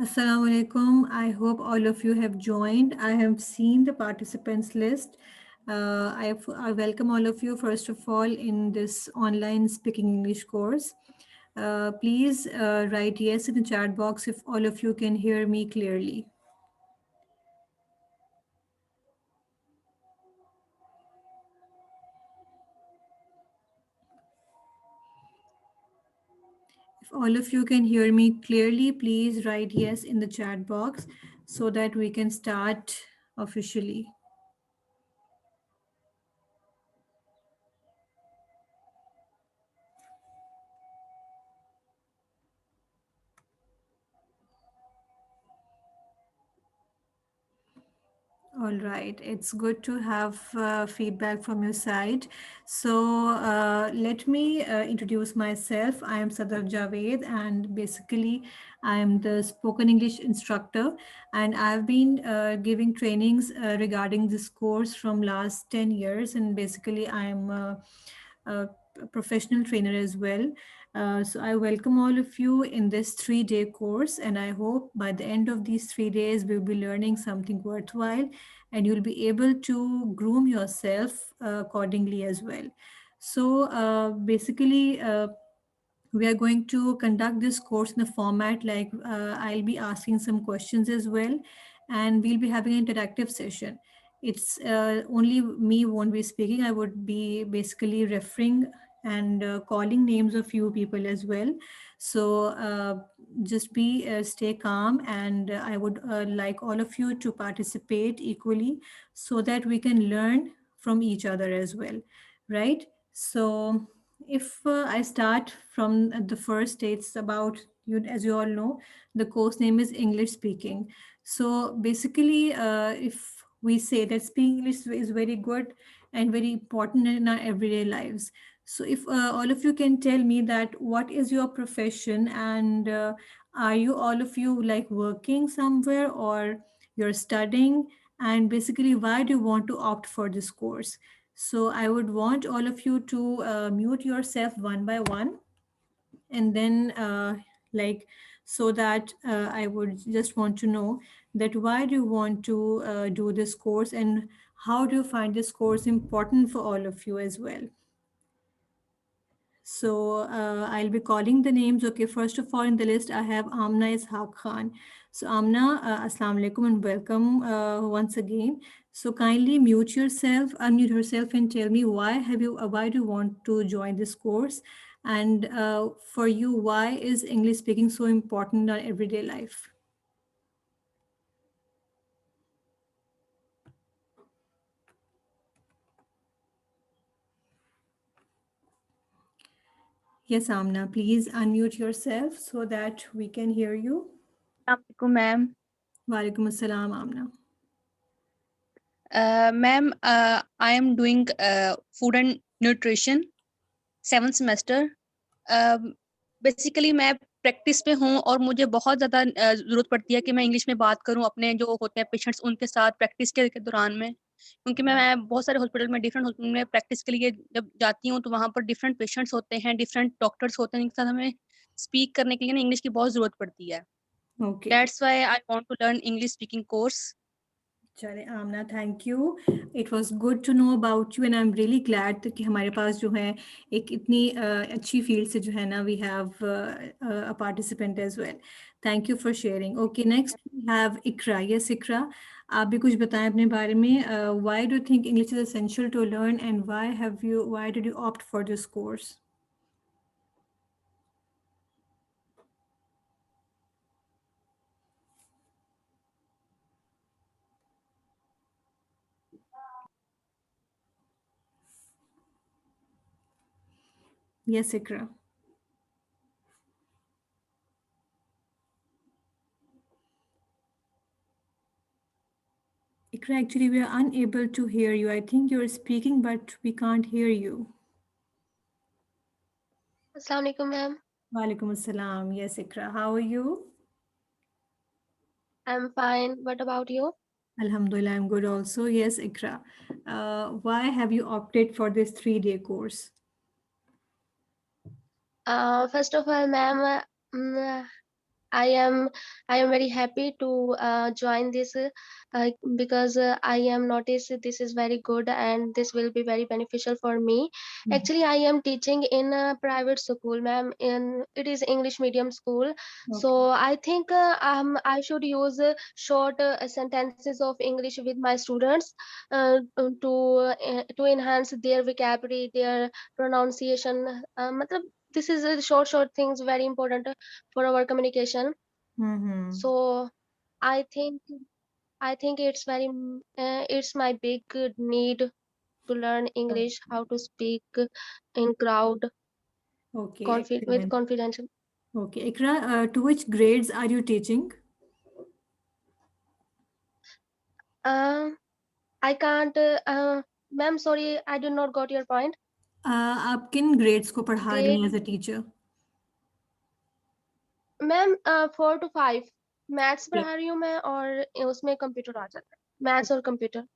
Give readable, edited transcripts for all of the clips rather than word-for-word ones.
Assalamu alaikum. I hope all of you have joined. I have seen the participants list. I welcome all of you, first of all, in this online speaking English course. Please write yes in the chat box if all of you can hear me clearly. If all of you can hear me clearly, please write yes in the chat box so that we can start officially. All right, it's good to have feedback from your side. So let me introduce myself. I am Sadaf Javed, and basically, I am the spoken English instructor, and I've been giving trainings regarding this course from last 10 years. And basically, I'm a professional trainer as well. So I welcome all of you in this 3-day course, and I hope by the end of these 3 days, we'll be learning something worthwhile and you'll be able to groom yourself accordingly as well. So basically, we are going to conduct this course in a format like I'll be asking some questions as well, and we'll be having an interactive session. It's only me won't be speaking. I would be basically referring and calling names of few people as well. So just be stay calm, and I would like all of you to participate equally so that we can learn from each other as well, right? So if I start from the first, it's about you, as you all know, the course name is English speaking. So basically, if we say that speaking English is very good and very important in our everyday lives. So if all of you can tell me that what is your profession, and are you all of you like working somewhere or you're studying, and basically why do you want to opt for this course? So I would want all of you to mute yourself one by one, and then like so that I would just want to know that why do you want to do this course, and how do you find this course important for all of you as well. So I'll be calling the names. Okay, first of all, in the list, I have Amna Ishaq Khan. So Amna, Assalamu alaikum and welcome once again. So kindly mute yourself, unmute yourself, and tell me why do you want to join this course, and for you, why is English speaking so important in our everyday life? Yes, Amna, please unmute yourself so that we can hear you. Assalamualaikum, ma'am. Walaikum assalam, Amna. Ma'am, I am doing food and nutrition 7th semester. Basically मैं practice पे हूँ और मुझे बहुत ज़्यादा ज़रूरत पड़ती है कि मैं इंग्लिश में बात करूँ अपने जो होते हैं पेशेंट्स उनके साथ प्रैक्टिस के दौरान में, क्योंकि मैं बहुत सारे हॉस्पिटल में डिफरेंट हॉस्पिटल में प्रैक्टिस के लिए जब जाती हूँ तो वहाँ पर डिफरेंट पेशेंट्स होते हैं, डिफरेंट डॉक्टर्स होते हैं, जिनके साथ हमें स्पीक करने के लिए ना इंग्लिश की बहुत ज़रूरत पड़ती है. Okay. That's why I want to learn English speaking course. चले Amna, thank you. It was good to know about you, and I'm really glad कि हमारे पास जो है एक इतनी अच्छी फील्ड से जो है ना we have a participant as well. Thank you for sharing. Okay, next we have Ikra. Yes, Ikra, आप भी कुछ बताएं अपने बारे में. Why do you think English is essential to learn, and why did you opt for this course? Yes, Ikra. Ikra, actually, we are unable to hear you. I think you're speaking, but we can't hear you. Assalamu alaikum, ma'am. Walaikum assalam. Yes, Ikra. How are you? I'm fine. What about you? Alhamdulillah, I'm good also. Yes, Ikra. Why have you opted for this 3-day course? First of all, ma'am, mm, I am very happy to join this because I am noticed this is very good and this will be very beneficial for me. Mhm. Actually, I am teaching in a private school, ma'am. In it is English medium school, so Okay. I think I should use short sentences of English with my students to enhance their vocabulary, their pronunciation. matlab, this is a short things very important for our communication. Mm-hmm. So I think it's it's my big need to learn English, how to speak in crowd, Okay, with excellent. confidence. Okay, Ikra, to which grades are you teaching? uh, I can't ma'am, sorry, I did not got your point. आप किन grades को पढ़ा रही Grade, हैं as a teacher? Ma'am 4 to 5 maths Yeah. पढ़ा रही हूँ मैं, और उसमें कंप्यूटर आ जाता है, मैथ्स और computer.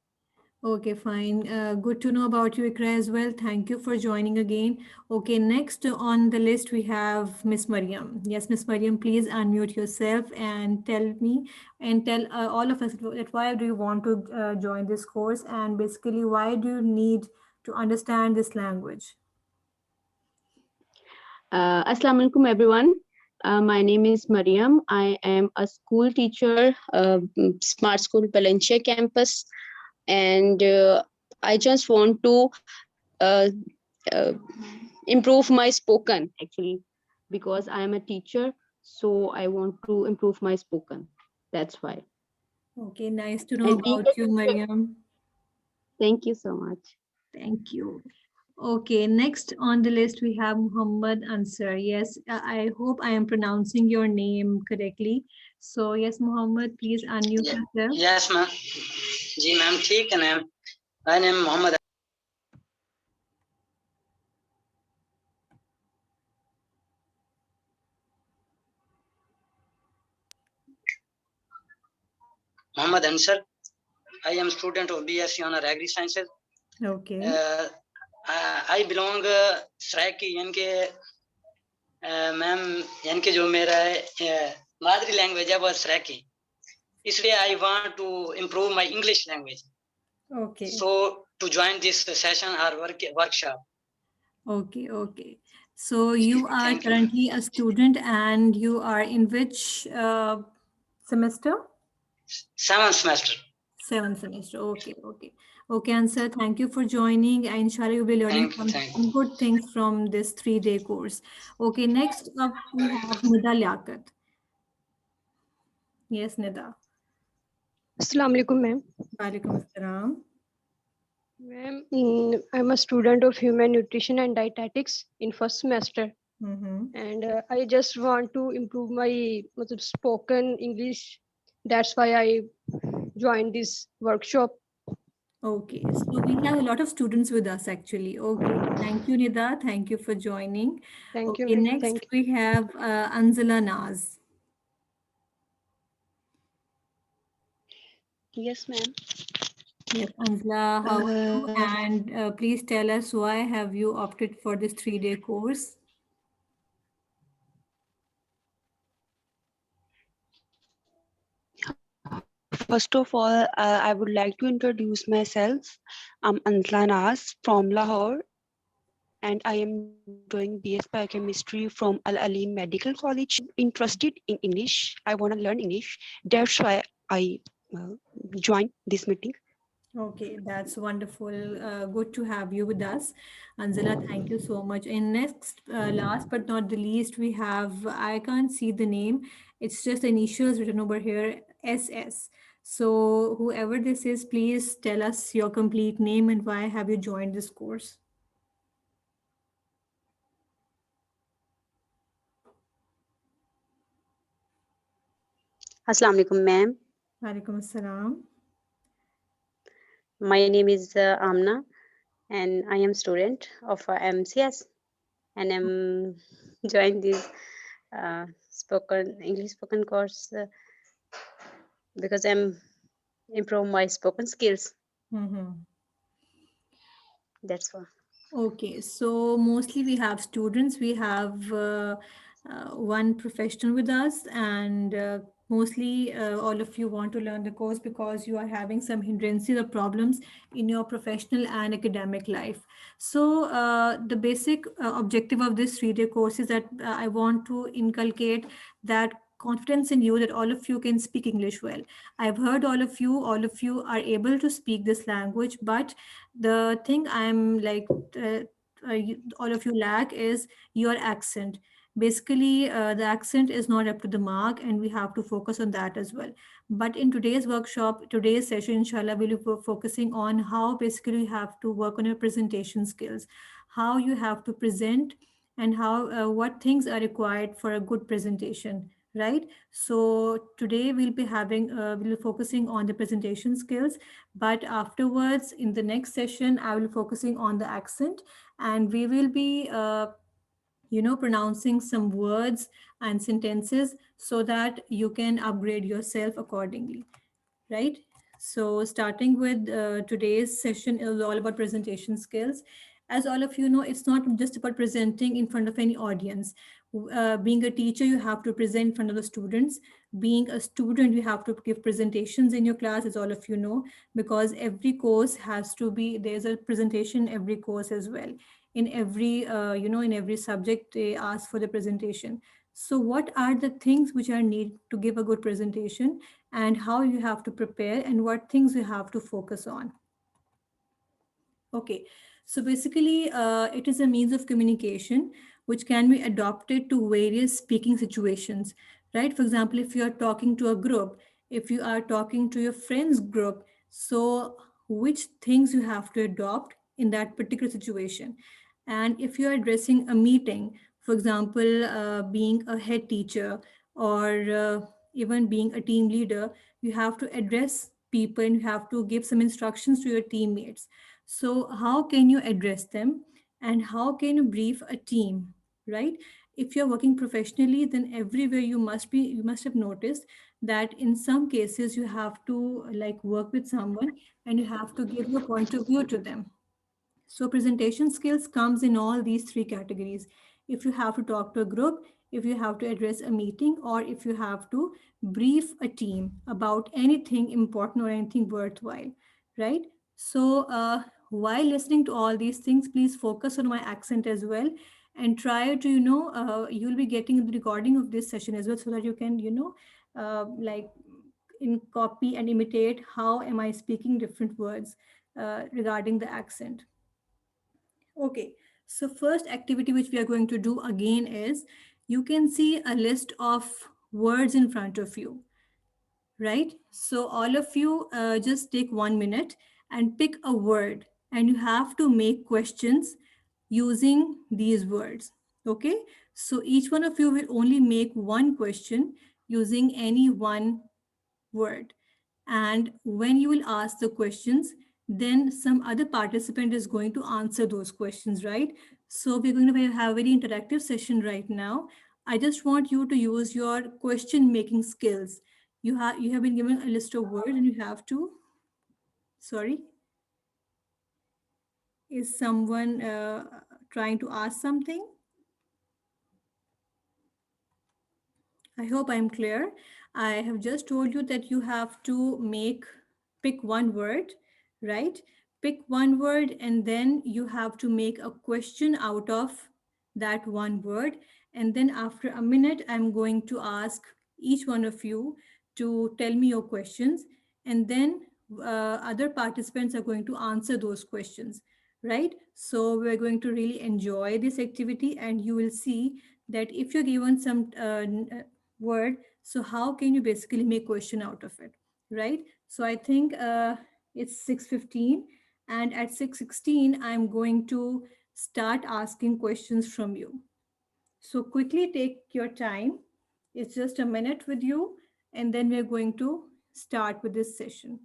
Okay, fine. Good to know about you, Ikra, as well. Thank you for joining again. Okay, next on the list we have Miss Mariam. Yes, Miss Mariam, please unmute yourself and tell me and tell all of us that why do you want to join this course and basically why do you need to understand this language? Assalamu alaikum, everyone. My name is Mariam. I am a school teacher, Smart School Valencia campus, and I just want to uh, uh, improve my spoken actually because I am a teacher, so I want to improve my spoken. That's why. Okay, nice to know And being about you, Mariam. thank you so much. Thank you. Okay, next on the list we have Muhammad Ansar. Yes, I hope I am pronouncing your name correctly. So yes, Muhammad, please unmute yourself. Yes, ma'am. Ji ma'am ठीक है ma'am. My name Mohammed. Mohammed Ansar. I am student of BSc Honor Agri Sciences. Okay. I belong Saraiki यानी कि ma'am यानी कि जो मेरा मादरी language है वो सराइकी, इसलिए I want to improve my English language. Okay. So to join this session or workshop. Okay. Okay. So you are Thank you. currently a student and you are in which semester? 7th semester. 7th semester. Okay. Okay. Okay, Ansar, thank you for joining. And inshallah, you'll be learning Thank some good things from this 3-day course. Okay, next up we have Nida Liaquat. Yes, Nida. Assalamu alaikum, ma'am. Walaikum assalam. Ma'am, I'm a student of human nutrition and dietetics in first semester, and I just want to improve my spoken English. That's why I joined this workshop. Okay, so we have a lot of students with us actually. Okay, thank you, Nida. Thank you for joining. Thank you, Okay, ma'am. next Thank you. we have Anzala Naz. Yes, ma'am. Yes, Anzala, how are you? And please tell us why have you opted for this 3-day course? First of all, I would like to introduce myself. I'm Anzla Naz from Lahore, and I am doing BS Biochemistry from Al Alim Medical College. Interested in English. I want to learn English. That's why I joined this meeting. Okay, that's wonderful. Good to have you with us. Anzala, thank you so much. And next, last but not the least, we have, I can't see the name. It's just the initials written over here, SS. So whoever this is, please tell us your complete name and why have you joined this course. Assalamu alaikum, ma'am. Walaikum assalam. My name is Amna, and I am student of MCS, and I'm joined this spoken English spoken course because I'm improve my spoken skills. That's all. Okay, so mostly we have students. We have one professional with us, and mostly all of you want to learn the course because you are having some hindrances or problems in your professional and academic life. So the basic objective of this 3-day course is that I want to inculcate that confidence in you, that all of you can speak English well. I've heard all of you are able to speak this language, but the thing I'm like all of you lack is your accent. Basically, the accent is not up to the mark, and we have to focus on that as well. But in today's workshop, today's session, inshallah, we'll be focusing on how basically you have to work on your presentation skills, how you have to present, and how what things are required for a good presentation, right? So today we'll be focusing on the presentation skills, but afterwards in the next session I will be focusing on the accent, and we will be pronouncing some words and sentences so that you can upgrade yourself accordingly, right? So starting with today's session is all about presentation skills. As all of you know, it's not just about presenting in front of any audience. Being a teacher, you have to present in front of the students. Being a student, you have to give presentations in your class, as all of you know, because every course has to be, there's a presentation in every course as well. In every, in every subject, they ask for the presentation. So what are the things which are needed to give a good presentation, and how you have to prepare, and what things you have to focus on? Okay, so basically, it is a means of communication which can be adopted to various speaking situations, right? For example, if you are talking to a group, if you are talking to your friends group, so which things you have to adopt in that particular situation? And if you are addressing a meeting, for example, being a head teacher, or even being a team leader, you have to address people and you have to give some instructions to your teammates. So, how can you address them, and how can you brief a team, right? If you're working professionally, then everywhere you must have noticed that in some cases you have to like work with someone and you have to give your point of view to them. So presentation skills comes in all these three categories. If you have to talk to a group, if you have to address a meeting, or if you have to brief a team about anything important or anything worthwhile, right? So while listening to all these things, please focus on my accent as well, and try to, you'll be getting the recording of this session as well, so that you can, like in copy and imitate how am I speaking different words regarding the accent. Okay, so first activity which we are going to do again is, you can see a list of words in front of you, right? So all of you just take 1 minute and pick a word, and you have to make questions using these words. Okay, so each one of you will only make one question using any one word. And when you will ask the questions, then some other participant is going to answer those questions, right? So we're going to have a very interactive session right now. I just want you to use your question making skills. You have been given a list of words, and you have to, sorry, is someone trying to ask something? I hope I'm clear. I have just told you that you have to pick one word, right? Pick one word, and then you have to make a question out of that one word. And then after a minute, I'm going to ask each one of you to tell me your questions. And then other participants are going to answer those questions, right? So we're going to really enjoy this activity, and you will see that if you're given some word, so how can you basically make question out of it, right? So I think it's 6:15, and at 6:16 I'm going to start asking questions from you. So quickly take your time. It's just a minute with you, and then we're going to start with this session.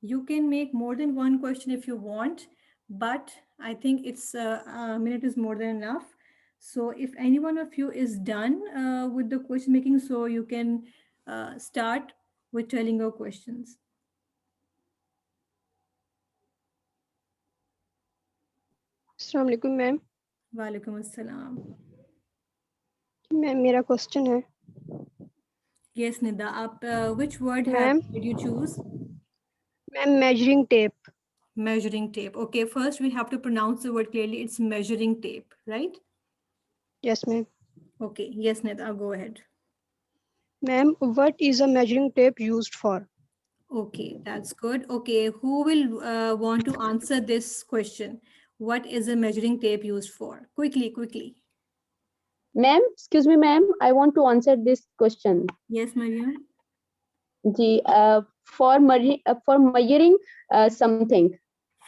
You can make more than one question if you want, but I think it's a minute is more than enough. So if any one of you is done with the question making, so you can start with telling your questions. अस्सलाम वालेकुम ma'am. वालेकुम अस्सलाम। Ma'am मेरा question है। Yes, Nida. Which word ma'am did you choose? Ma'am measuring tape. Measuring tape. Okay, first we have to pronounce the word clearly. It's measuring tape, right? Yes ma'am. Okay. Yes, Nida. Go ahead. Ma'am what is a measuring tape used for? Okay, that's good. Okay, who will want to answer this question? What is a measuring tape used for? Quickly, quickly. Ma'am, excuse me, ma'am. I want to answer this question. Yes, Mariam. जी, for measuring something.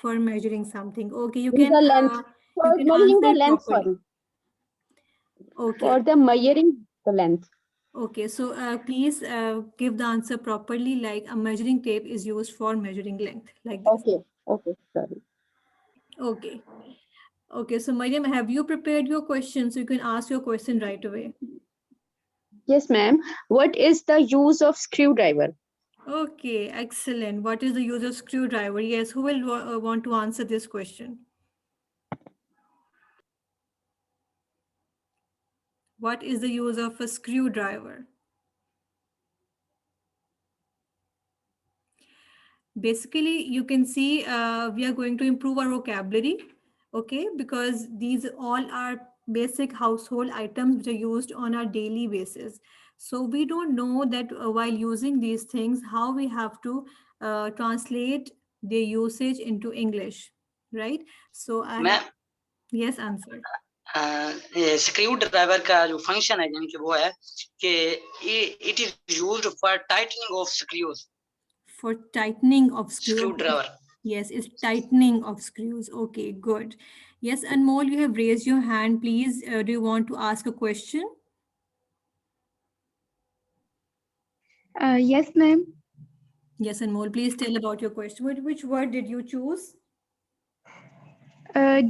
For measuring something. Okay, you The length. you For can measuring answer the it length, properly. sorry. Okay. For the measuring the length. Okay, so please give the answer properly. Like a measuring tape is used for measuring length, like this. Okay. Okay. Sorry. Okay. Okay, so Mariam, have you prepared your question so you can ask your question right away? Yes, ma'am. What is the use of screwdriver? Okay, excellent. What is the use of screwdriver? Yes, who will want to answer this question? What is the use of a screwdriver? Basically, you can see we are going to improve our vocabulary, okay? Because these all are basic household items which are used on a daily basis. So we don't know that while using these things, how we have to translate their usage into English, right? So I have, ma'am yes, answer. Screwdriver का जो function है यानी कि वो है कि it is used for tightening of screws For tightening of screwdriver. Yes, it's tightening of screws. Okay, good. Yes, Anmol, you have raised your hand. Please, do you want to ask a question? Yes, ma'am. Yes, Anmol, please tell about your question. Which word did you choose?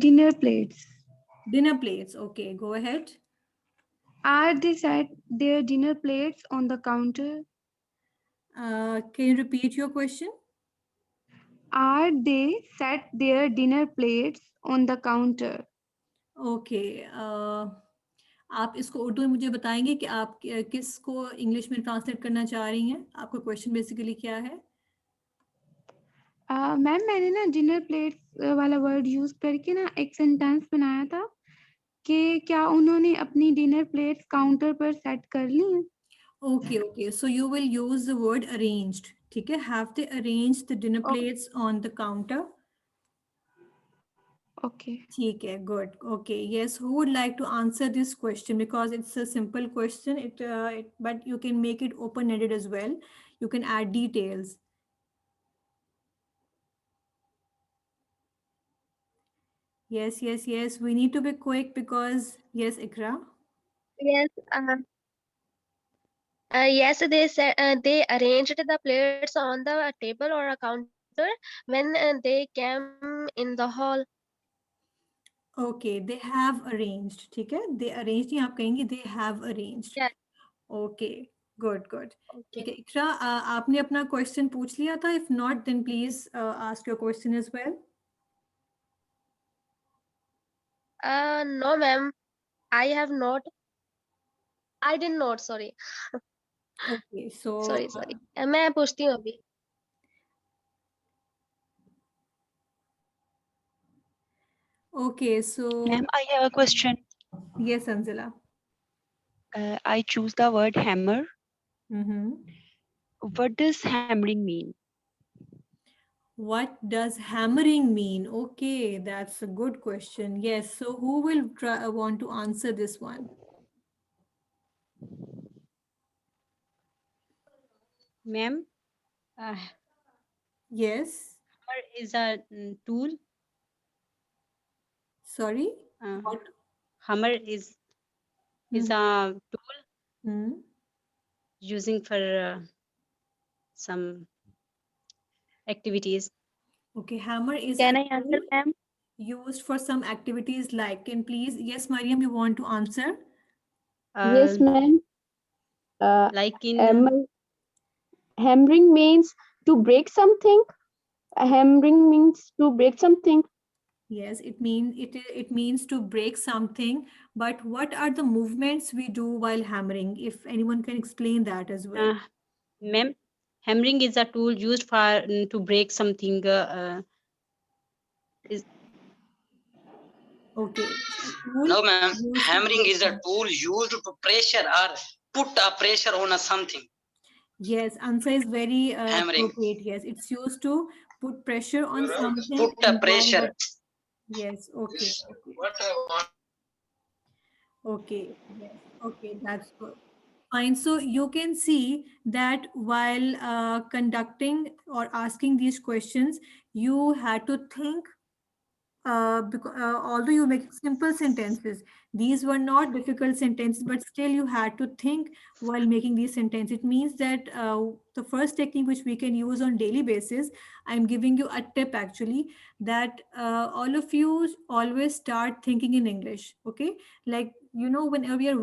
Dinner plates. Dinner plates. Okay, go ahead. Are they set their dinner plates on the counter? Can you repeat your question? Are they set their dinner plates on the counter? Okay. आप इसको उर्दू में मुझे बताएंगे कि आप किसको English में translate करना चाह रही हैं? आपका क्वेश्चन बेसिकली क्या है? मैम मैंने ना डिनर प्लेट्स वाला वर्ड यूज करके ना एक सेंटेंस बनाया था कि क्या उन्होंने अपनी डिनर प्लेट्स काउंटर पर सेट कर ली हैं? Okay, okay. So you will use the word arranged. ठीक है? Have they arranged the dinner plates on the counter? Okay. ठीक है, good. Okay, yes. Who would like to answer this question because it's a simple question. But you can make it open-ended as well. You can add details. Yes, yes, yes. We need to be quick because yes, Ikra. Yes, yes, they said they arranged the plates on the table or a counter when they came in the hall. Okay, they have arranged. ठीक है? They arranged नहीं आप कहेंगे they have arranged. Yes. Okay, good, good. ठीक Okay. है, इकरा आपने अपना question पूछ लिया था? If not, then please ask your question as well. No, ma'am. I have not. I did not. Sorry. Okay, so Sorry. मैं पूछती हूँ अभी. okay, so Ma'am, I have a question. yes, Anzila. I choose the word hammer. Mm-hmm. What does hammering mean? What does hammering mean? Okay, that's a good question. Yes, so who will want to answer this one? Ma'am, Yes. hammer is a tool. Sorry. What? What? Hammer is a tool Hmm. using for some activities. Okay, hammer is Can a I answer, tool ma'am? used for some activities like, can please, yes, Mariam, you want to answer? Yes, ma'am. Like in Hammering means to break something. Hammering means to break something. Yes, it means to break something. But what are the movements we do while hammering? If anyone can explain that as well. Ma'am, hammering is a tool used for to break something. Is Okay. It's a tool No, ma'am. used to Hammering break is a something. tool used to pressure or put a pressure on a something. Yes, answer is very Hammering. appropriate. Yes, it's used to put pressure on something Put a and while pressure. the yes, okay, okay. Okay, yes, okay, that's good. Fine. So you can see that while conducting or asking these questions, you had to think although you make simple sentences, these were not difficult sentences, but still you had to think while making these sentences. It means that the first technique which we can use on daily basis, I'm giving you a tip actually, that all of you always start thinking in English. Okay, like whenever we are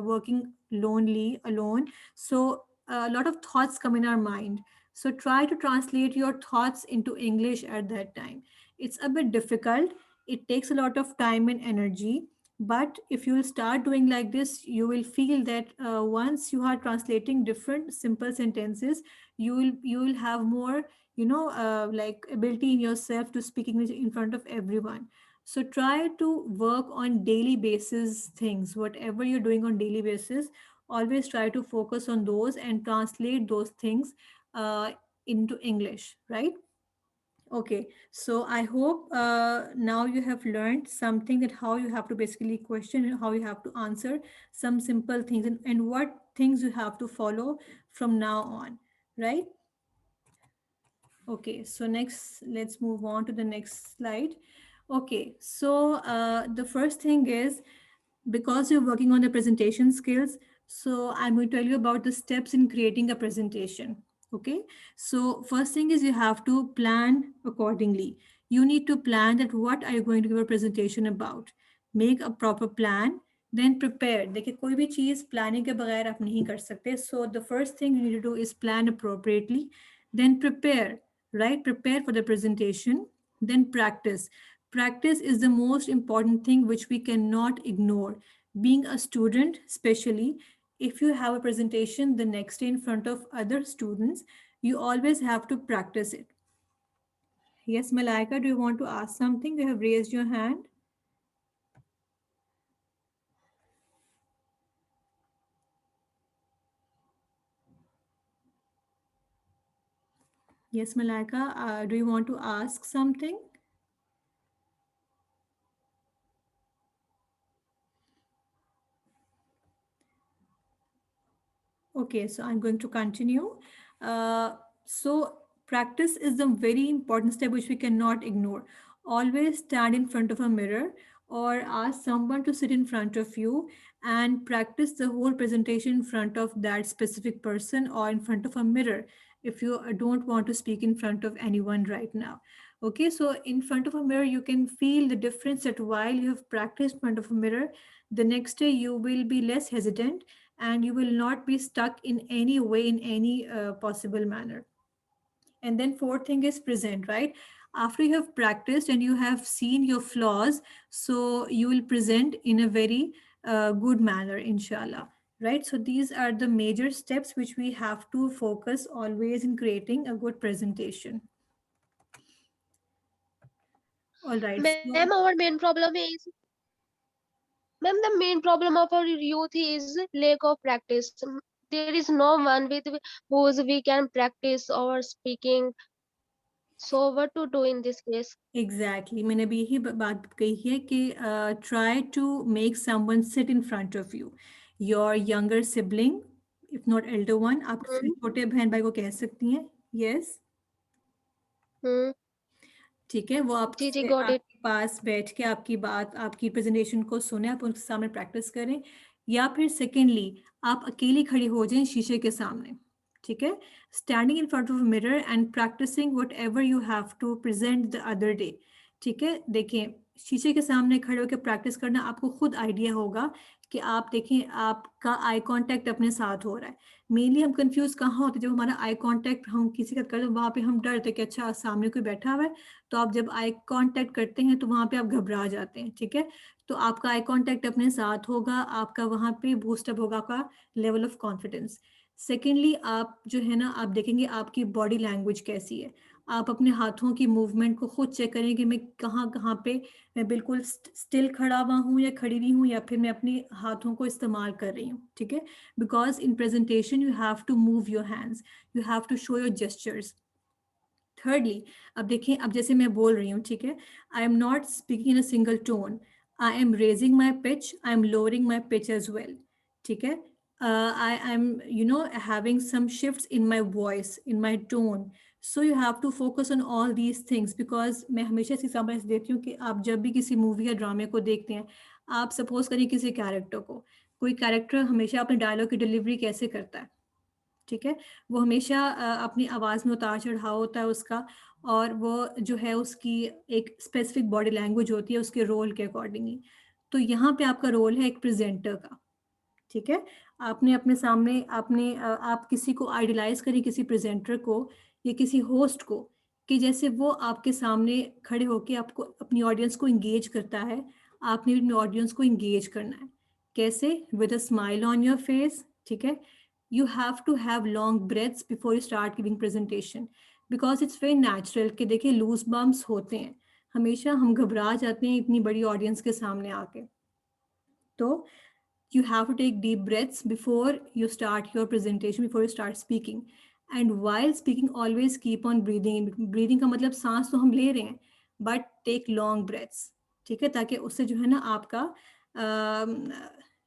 working lonely alone, so a lot of thoughts come in our mind. So try to translate your thoughts into English at that time. It's a bit difficult. It takes a lot of time and energy. But if you will start doing like this, you will feel that once you are translating different simple sentences, you will have more, like ability in yourself to speak English in front of everyone. So try to work on daily basis things. Whatever you're doing on daily basis, always try to focus on those and translate those things into English, right? Okay, so I hope now you have learned something, that how you have to basically question and how you have to answer some simple things, and what things you have to follow from now on, right? Okay, so next, let's move on to the next slide. Okay, so the first thing is, because you're working on the presentation skills, so I'm going to tell you about the steps in creating a presentation. Okay, so first thing is you have to plan accordingly. You need to plan that what are you going to give a presentation about. Make a proper plan, then prepare. देखिए कोई भी चीज़ planning के बगैर आप नहीं कर सकते. So the first thing you need to do is plan appropriately, then prepare, right? Prepare for the presentation, then practice. Practice is the most important thing which we cannot ignore. Being a student, especially if you have a presentation the next day in front of other students, you always have to practice it. Yes, Malaika, do you want to ask something? You have raised your hand. Yes, Malaika, do you want to ask something? Okay, so I'm going to continue. So practice is the very important step which we cannot ignore. Always stand in front of a mirror or ask someone to sit in front of you and practice the whole presentation in front of that specific person or in front of a mirror if you don't want to speak in front of anyone right now. Okay, so in front of a mirror, you can feel the difference that while you have practiced in front of a mirror, the next day you will be less hesitant and you will not be stuck in any way, in any possible manner. And then fourth thing is present, right? After you have practiced and you have seen your flaws, so you will present in a very good manner, inshallah. Right? So these are the major steps which we have to focus always in creating a good presentation. All right. Ma'am, our main problem is, ma'am, the main problem of our youth is lack of practice. There is no one with whose we can practice our speaking. So what to do in this case? Exactly. मैंने भी यही बात कही है कि try to make someone sit in front of you. Your younger sibling, if not elder one, आप किसी छोटे बहन भाई को कह सकती हैं. Yes. ठीक है, वो जी जी, आपसे got it. आपके पास बैठ के आपकी बात, आपकी प्रेजेंटेशन को सुने, आप उनके सामने प्रैक्टिस करें. या फिर सेकेंडली आप अकेली खड़ी हो जाएं शीशे के सामने. ठीक है, standing in front of mirror and practising whatever you have to present the other day. ठीक है, देखें शीशे के सामने खड़े होकर प्रैक्टिस करना, आपको खुद आइडिया होगा कि आप देखें आपका आई कांटेक्ट अपने साथ हो रहा है। मेनली हम कंफ्यूज कहाँ होते हैं, जब हमारा आई कांटेक्ट हम किसी का करते हैं वहाँ पे हम डरते कि अच्छा सामने कोई बैठा हुआ है, तो आप जब आई कांटेक्ट करते हैं तो वहाँ पे आप घबरा जाते हैं, ठीक है। तो आपका आई कांटेक्ट अपने साथ होगा, आपका वहाँ पे बूस्टअप होगा आपका लेवल ऑफ कॉन्फिडेंस। सेकेंडली आप जो है ना, आप देखेंगे आपकी बॉडी लैंग्वेज कैसी है। आप अपने हाथों की मूवमेंट को खुद चेक करें कि मैं कहाँ कहाँ पे मैं बिल्कुल स्टिल खड़ा हुआ हूँ या खड़ी हुई हूँ, या फिर मैं अपने हाथों को इस्तेमाल कर रही हूँ, ठीक है। Because in presentation you have to move your hands, you have to show your gestures. Thirdly, अब देखें, अब जैसे मैं बोल रही हूँ, ठीक है, I am not speaking in a single tone, I am raising my pitch, I am lowering my pitch as well, ठीक है। I am having some shifts in my voice, in my tone. So you have to focus on all these things, because मैं हमेशा इस example देती हूँ कि आप जब भी किसी मूवी या ड्रामे को देखते हैं, आप सपोज करिए किसी कैरेक्टर को, कोई कैरेक्टर हमेशा अपने डायलॉग की डिलीवरी कैसे करता है, ठीक है। वो हमेशा अपनी आवाज़ में उतार चढ़ाव होता है उसका, और वो जो है उसकी एक स्पेसिफिक बॉडी लैंग्वेज होती है उसके रोल के अकॉर्डिंगली। तो यहाँ पे आपका रोल है एक प्रेजेंटर का, ठीक है। आपने अपने सामने आप किसी को आइडलाइज करें, किसी प्रेजेंटर को या किसी होस्ट को, कि जैसे वो आपके सामने खड़े होके आपको अपनी ऑडियंस को इंगेज करता है, आपने भी अपनी ऑडियंस को इंगेज करना है। कैसे? With a smile on your face, ठीक है। You have to have long breaths before you start giving presentation, because it's very natural कि देखिए लूज बम्स होते हैं, हमेशा हम घबरा जाते हैं इतनी बड़ी ऑडियंस के सामने आके। तो you have to take deep breaths before you start your presentation, before you start speaking, and while speaking always keep on breathing. breathing का मतलब सांस तो हम ले रहे हैं, but take long breaths, ठीक है, ताकि उससे जो है ना आपका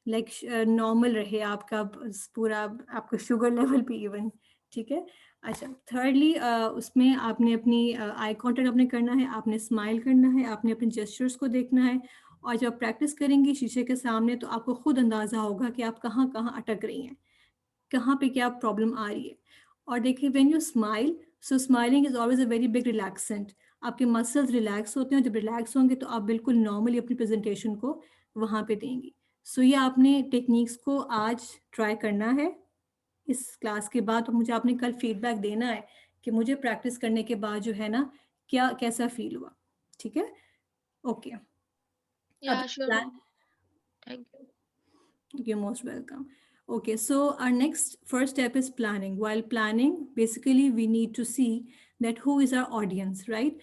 लाइक नॉर्मल रहे आपका पूरा आपका शुगर लेवल भी इवन, ठीक है। अच्छा, थर्डली उसमें आपने अपनी आई कांटेक्ट आपने करना है, आपने स्माइल करना है, आपने अपने जेस्चर्स को देखना है, और जब प्रैक्टिस करेंगी शीशे के सामने तो आपको खुद अंदाज़ा होगा कि आप कहाँ कहाँ अटक रही हैं, कहाँ पे क्या प्रॉब्लम आ रही है। और देखिए when you smile, so smiling is always a very big relaxant, आपके मसल्स रिलैक्स होते हैं, जब रिलैक्स होंगे तो आप बिल्कुल नॉर्मली अपनी प्रेजेंटेशन को वहाँ पे देंगी। सो ये आपने टेक्निक्स को आज ट्राई करना है इस क्लास के बाद, और मुझे आपने कल फीडबैक देना है कि मुझे प्रैक्टिस करने के बाद जो है ना क्या कैसा फील हुआ, ठीक है। Okay, Yeah, sure, ma'am. Thank you. you're most welcome. Okay, so our next first step is planning. While planning, basically we need to see that who is our audience, right?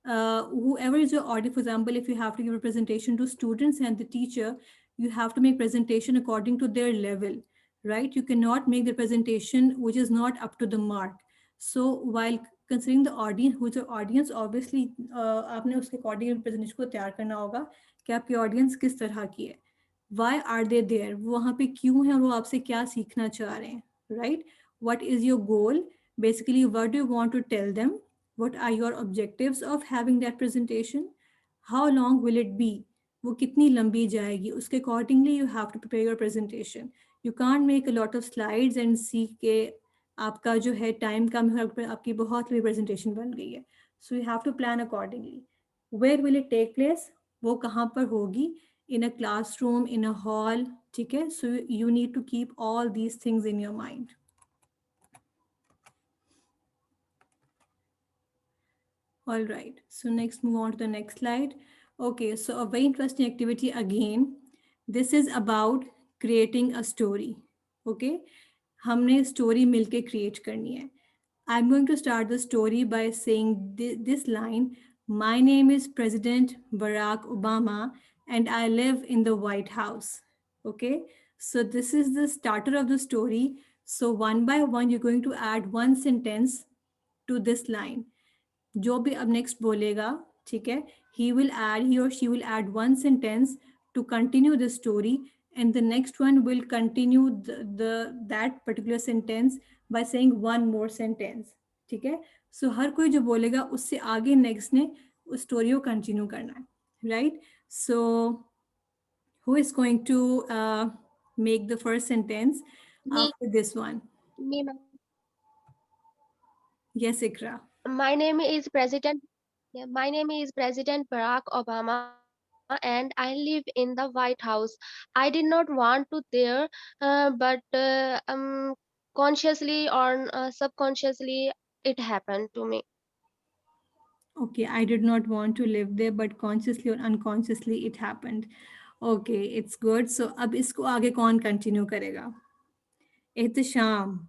Whoever is your audience, for example, if you have to give a presentation to students and the teacher, you have to make presentation according to their level, right? You cannot make the presentation which is not up to the mark. So while considering the audience, who is your audience, obviously आपने उसके according presentation को तैयार करना होगा कि आपकी audience किस तरह की है, why are they there, वो वहाँ पे क्यों हैं और वो आपसे क्या सीखना चाह रहे हैं, right? What is your goal? Basically, what do you want to tell them? What are your objectives of having that presentation? How long will it be? वो कितनी लंबी जाएगी, उसके accordingly you have to prepare your presentation. You can't make a lot of slides and see के आपका जो है time कम है और आपकी बहुत बड़ी presentation बन गई है. So you have to plan accordingly. Where will it take place? वो कहाँ पर होगी? In a classroom, in a hall, ठीक है? So you need to keep all these things in your mind. All right, so next move on to the next slide. Okay, so a very interesting activity again. This is about creating a story. Okay, हमने story मिलके create करनी है. I'm going to start the story by saying this line. My name is President Barack Obama and I live in the White House. Okay, so this is the starter of the story. So one by one, you're going to add one sentence to this line. जो भी अब next बोलेगा, ठीक है, he or she will add one sentence to continue the story, and the next one will continue that particular sentence by saying one more sentence, ठीक है। सो हर कोई जो बोलेगा उससे आगे नेक्स्ट ने उस स्टोरी को कंटिन्यू करना है, right. So who is going to make the first sentence Me, after this one? me, ma'am. Yes, Ikra. My name is President. Yeah, my name is President Barack Obama, and I live in the White House. I did not want to there, but consciously or subconsciously, it happened to me. Okay, I did not want to live there, but consciously or unconsciously it happened. Okay, it's good. So अब इसको आगे कौन continue करेगा? Ehtesham.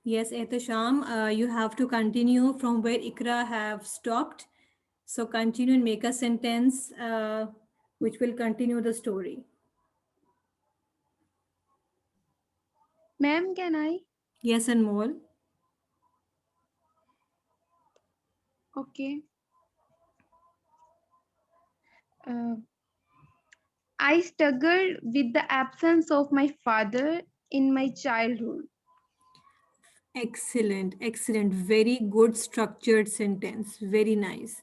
Yes, Ehtisham, you have to continue from where Ikra have stopped. So continue and make a sentence which will continue the story. Ma'am, can I? Yes, and more. Okay. I struggled with the absence of my father in my childhood. Excellent, excellent. Very good structured sentence. Very nice.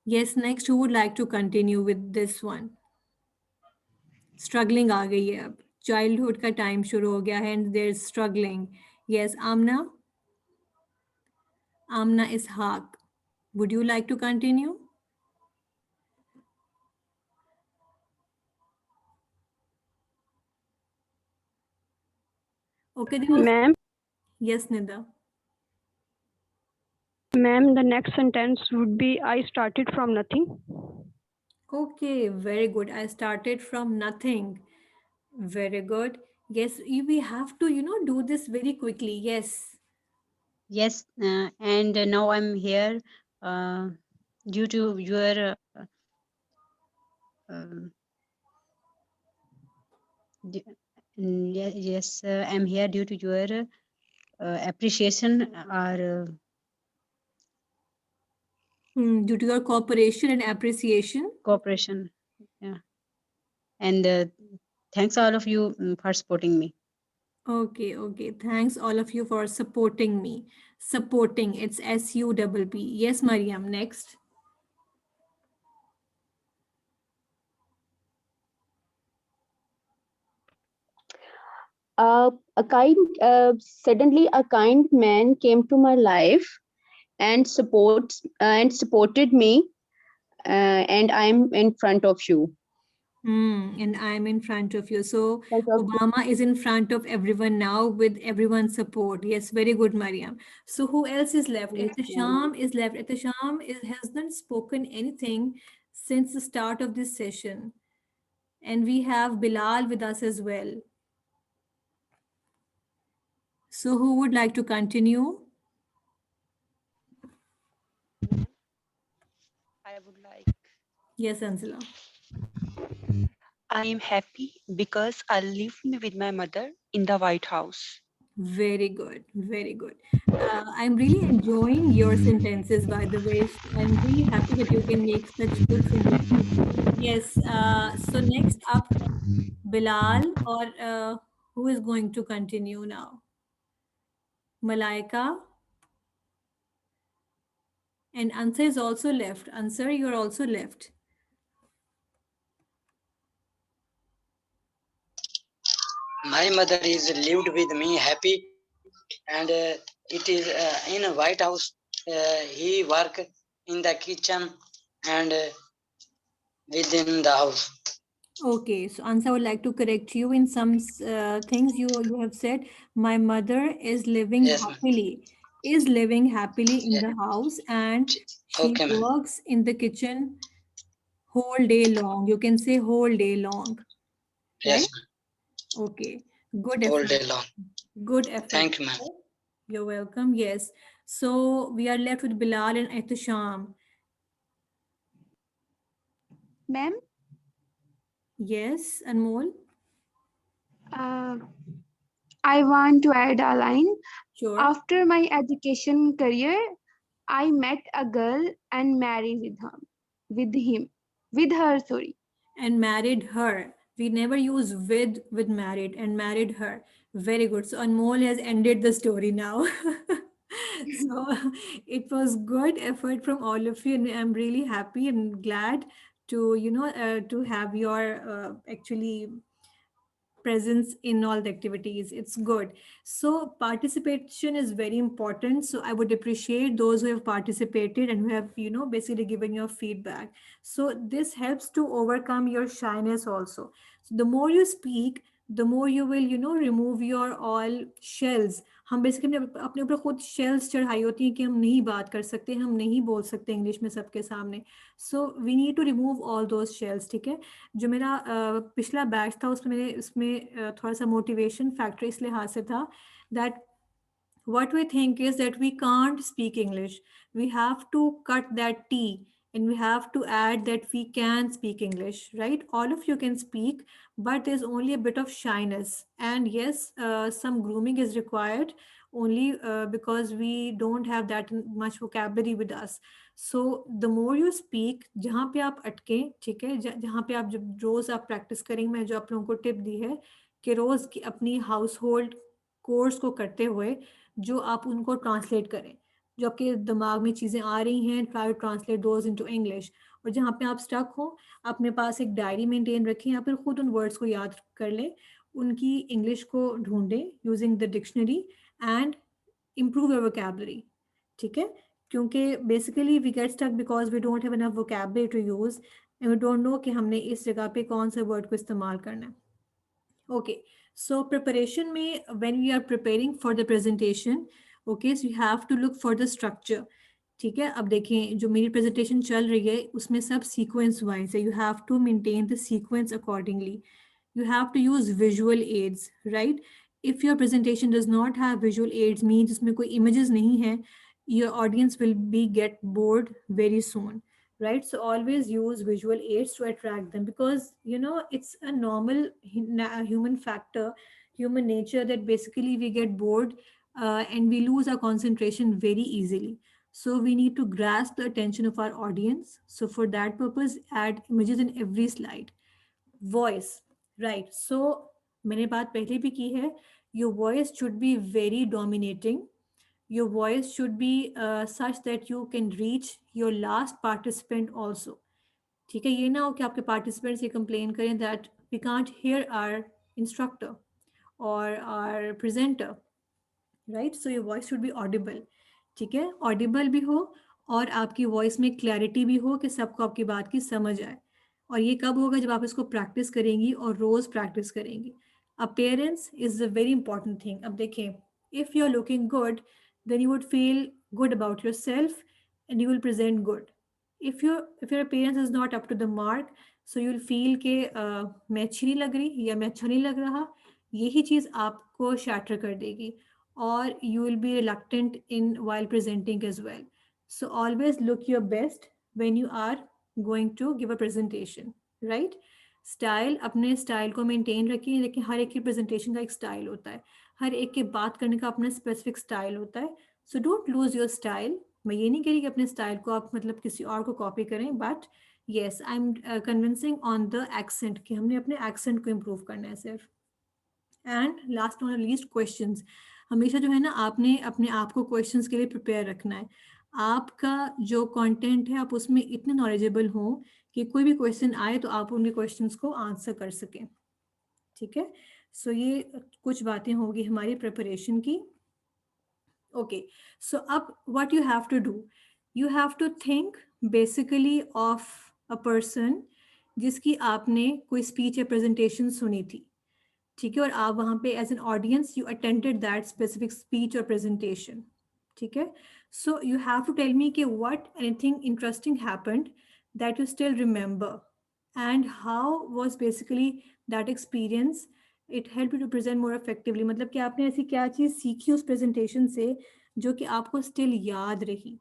Yes, next, who would like to continue with this one? Struggling आ गई है अब. Childhood का time शुरू हो गया है and there's struggling. Yes, Amna? Amna Ishaq. Would you like to continue? Okay, then. Ma'am, Yes, Nida. ma'am, the next sentence would be I started from nothing. Okay, very good. I started from nothing. Very good. Yes, we have to, do this very quickly. Yes. Yes, and now I'm here due to your yes, I'm here due to your appreciation or Due to your cooperation and appreciation. cooperation. Yeah, and thanks all of you for supporting me. Okay, okay. Thanks all of you for supporting me. Supporting, it's SUPP. Yes, Mariam, next. Suddenly a kind man came to my life and supported me, and I'm in front of you. And I'm in front of you. So Front of you. Obama is in front of everyone now with everyone's support. Yes, very good, Mariam. So who else is left? Yes, Ehtisham is left. Ehtisham has not spoken anything since the start of this session. And we have Bilal with us as well. So who would like to continue? I would like. Yes, Ansela. I am happy because I live with my mother in the White House. Very good, very good. I'm really enjoying your sentences, by the way. I'm really happy that you can make such good sentences. Yes, so next up, Bilal, or who is going to continue now? Malaika? And Ansar is also left. Ansar, you're also left. My mother is lived with me happy, and it is in a White House. He work in the kitchen and within the house. Okay, so Ansa, I would like to correct you in some things you have said. My mother is living Yes, ma'am. happily, is living happily in Yeah. the house, and she Okay, ma'am. works in the kitchen whole day long. You can say whole day long, right? Yes, Okay, good all effort. day long. Good effort. Thank you, ma'am. You're welcome. Yes. So we are left with Bilal and Ehtisham. Ma'am, Yes, Anmol. I want to add a line. Sure. After my education career, I met a girl and married with her, sorry. And married her. We never use with married, and married her. Very good. So Anmol has ended the story now. So it was good effort from all of you, and I'm really happy and glad to have your actually presence in all the activities. It's good. So participation is very important. So I would appreciate those who have participated and who have, basically given your feedback. So this helps to overcome your shyness also. So the more you speak, the more you will, remove your all shells. हम basically अपने ऊपर खुद shells चढ़ाई होती हैं कि हम नहीं बात कर सकते, हम नहीं बोल सकते इंग्लिश में सबके सामने. So we need to remove all those shells. ठीक है. जो मेरा पिछला बैच था उसमें थोड़ा सा मोटिवेशन फैक्टर इस लिहाज से था that what we think is that we can't speak English. We have to cut that T and we have to add that we can speak English, right? All of you can speak, but there's only a bit of shyness. And yes, some grooming is required only because we don't have that much vocabulary with us. So the more you speak, जहाँ पे आप अटके, ठीक है, जहाँ पे आप जब रोज़ आप प्रैक्टिस करेंगे, मैं जो आप लोगों को टिप दी है कि रोज़ की अपनी हाउस होल्ड कोर्स को करते हुए जो आप उनको ट्रांसलेट करें, जो आपके दिमाग में चीज़ें आ रही हैं, try to translate those into English. और जहाँ पे आप स्टक हो, अपने पास एक डायरी मेंटेन रखें या फिर खुद उन वर्ड्स को याद कर लें, उनकी इंग्लिश को ढूंढें using the dictionary and improve your vocabulary. ठीक है. क्योंकि basically we get stuck because we don't have enough vocabulary to use and we don't know कि हमने इस जगह पे कौन से वर्ड को इस्तेमाल करना है. Okay, so preparation में when we are preparing for the presentation, okay, so you have to look for the structure. ठीक है. अब देखें जो मेरी presentation चल रही है उसमें सब sequence wise है. You have to maintain the sequence accordingly. You have to use visual aids, right? If your presentation does not have visual aids, means इसमें कोई images नहीं है, your audience will be get bored very soon, right? So always use visual aids to attract them because it's a normal human factor, human nature, that basically we get bored and we lose our concentration very easily. So we need to grasp the attention of our audience. So for that purpose, add images in every slide. Voice, right? So मैंने बात पहले भी की है, your voice should be very dominating. Your voice should be such that you can reach your last participant also. ठीक है. ये ना हो कि आपके participants ये complain करें that we can't hear our instructor or our presenter, right? So your voice should be audible. ठीक है. Audible भी हो और आपकी voice में clarity भी हो कि सबको आपकी बात की समझ आए. और ये कब होगा? जब आप इसको प्रैक्टिस करेंगी और रोज प्रैक्टिस करेंगी. Appearance is a very important thing. अब देखें, if you are looking good then you would feel good about yourself and you will present good. If your appearance is not up to the mark, so you'll feel कि मैं अच्छी नहीं लग रही या मैं अच्छा नहीं लग रहा. यही चीज़ आपको शैटर कर देगी और you will be reluctant in while presenting as well. So always look your best when you are going to give a presentation, right? Style, अपने स्टाइल को मेंटेन रखिए. लेकिन हर एक की प्रेजेंटेशन का एक स्टाइल होता है, हर एक के बात करने का अपना स्पेसिफिक स्टाइल होता है. So don't lose your style. मैं ये नहीं कह रही कि अपने स्टाइल को आप मतलब किसी और को कॉपी करें, but yes I am convincing on the accent कि हमने अपने एक्सेंट को इम्प्रूव करना है सिर्फ. And last not least, questions. हमेशा जो है ना, आपने अपने आप को क्वेश्चंस के लिए प्रिपेयर रखना है. आपका जो कंटेंट है आप उसमें इतने नॉलेजेबल हो कि कोई भी क्वेश्चन आए तो आप उनके क्वेश्चंस को आंसर कर सकें. ठीक है. सो ये कुछ बातें होगी हमारी प्रिपरेशन की. ओके, सो अब what you have to do, you have to think basically of a person जिसकी आपने कोई स्पीच या प्रेजेंटेशन सुनी थी. ठीक है. और आप वहाँ पे as an audience you attended that specific speech और प्रेजेंटेशन. ठीक है. So you have to tell me कि what anything interesting happened that you still remember and how was basically that experience, it helped you to present more effectively. मतलब कि आपने ऐसी क्या चीज़ सीखी उस प्रेजेंटेशन से जो कि आपको स्टिल याद रही.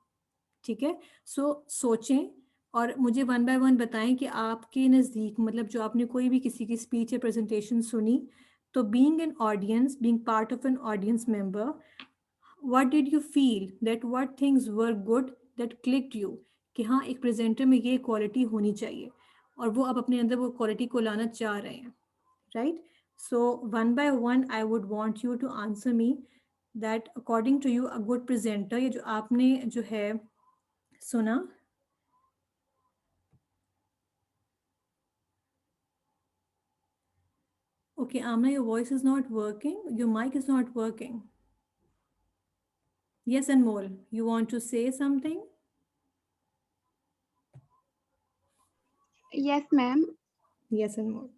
ठीक है. सो सोचें और मुझे वन बाय वन बताएं कि आपके नज़दीक मतलब जो आपने कोई भी किसी की स्पीच या प्रेजेंटेशन सुनी, तो being an audience, being part of an audience member, what did you feel, that what things were good that clicked you कि हाँ एक प्रेजेंटर में ये क्वालिटी होनी चाहिए और वो आप अपने अंदर वो क्वालिटी को लाना चाह रहे हैं, right? So one by one I would want you to answer me that according to you a good presenter, ये जो आपने जो है सुना, Okay, Amna, your voice is not working. Your mic is not working. Yes, Anmol, you want to say something? Yes, ma'am. Yes, Anmol.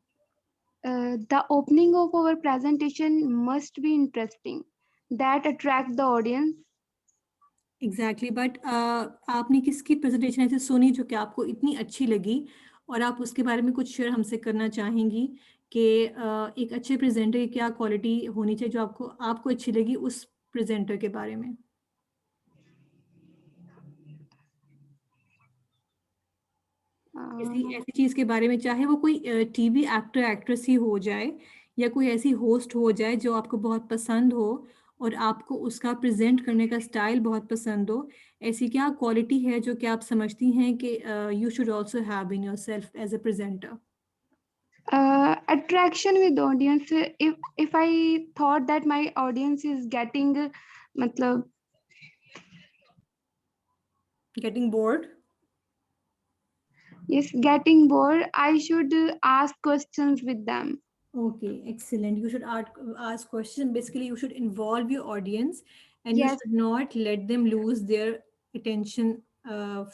The opening of our presentation must be interesting. That attract the audience. Exactly but आपने किसकी presentation ऐसे सुनी जो कि आपको इतनी अच्छी लगी और आप उसके बारे में कुछ शेयर हमसे करना चाहेंगी कि एक अच्छे प्रेजेंटर की क्या क्वालिटी होनी चाहिए जो आपको आपको अच्छी लगी उस प्रेजेंटर के बारे में? ऐसी ऐसी चीज़ के बारे में, चाहे वो कोई टीवी एक्टर एक्ट्रेस ही हो जाए या कोई ऐसी होस्ट हो जाए जो आपको बहुत पसंद हो और आपको उसका प्रेजेंट करने का स्टाइल बहुत पसंद हो, ऐसी क्या क्वालिटी है जो कि आप समझती हैं कि you should also have in yourself as a presenter? Attraction with audience. If I thought that my audience is getting matlab Getting bored? yes, getting bored, I should ask questions with them. Okay, excellent. You should ask questions. Basically, you should involve your audience and you Yes. should not let them lose their attention